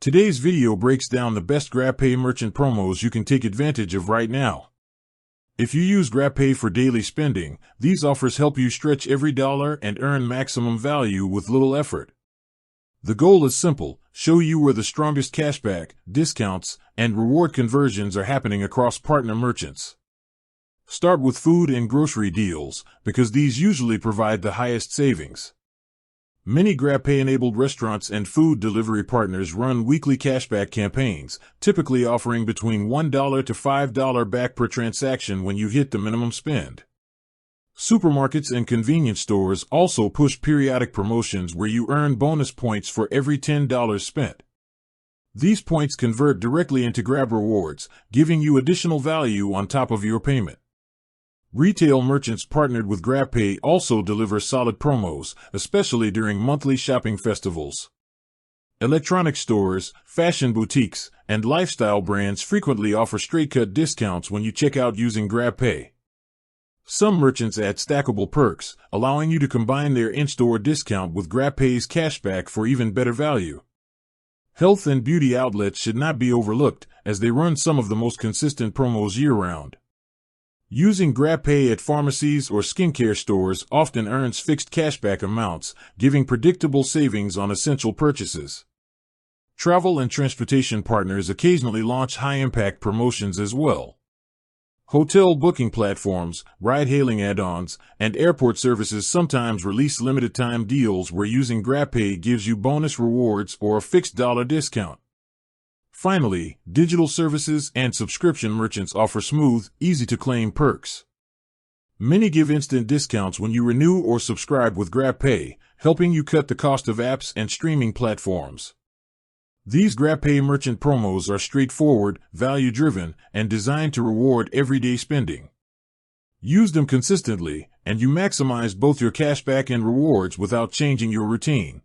Today's video breaks down the best GrabPay merchant promos you can take advantage of right now. If you use GrabPay for daily spending, these offers help you stretch every dollar and earn maximum value with little effort. The goal is simple: show you where the strongest cashback, discounts, and reward conversions are happening across partner merchants. Start with food and grocery deals, because these usually provide the highest savings. Many GrabPay-enabled restaurants and food delivery partners run weekly cashback campaigns, typically offering between $1 to $5 back per transaction when you hit the minimum spend. Supermarkets and convenience stores also push periodic promotions where you earn bonus points for every $10 spent. These points convert directly into Grab rewards, giving you additional value on top of your payment. Retail merchants partnered with GrabPay also deliver solid promos, especially during monthly shopping festivals. Electronics stores, fashion boutiques, and lifestyle brands frequently offer straight-cut discounts when you check out using GrabPay. Some merchants add stackable perks, allowing you to combine their in-store discount with GrabPay's cashback for even better value. Health and beauty outlets should not be overlooked, as they run some of the most consistent promos year-round. Using GrabPay at pharmacies or skincare stores often earns fixed cashback amounts, giving predictable savings on essential purchases. Travel and transportation partners occasionally launch high-impact promotions as well. Hotel booking platforms, ride-hailing add-ons, and airport services sometimes release limited-time deals where using GrabPay gives you bonus rewards or a fixed dollar discount. Finally, digital services and subscription merchants offer smooth, easy-to-claim perks. Many give instant discounts when you renew or subscribe with GrabPay, helping you cut the cost of apps and streaming platforms. These GrabPay merchant promos are straightforward, value-driven, and designed to reward everyday spending. Use them consistently, and you maximize both your cashback and rewards without changing your routine.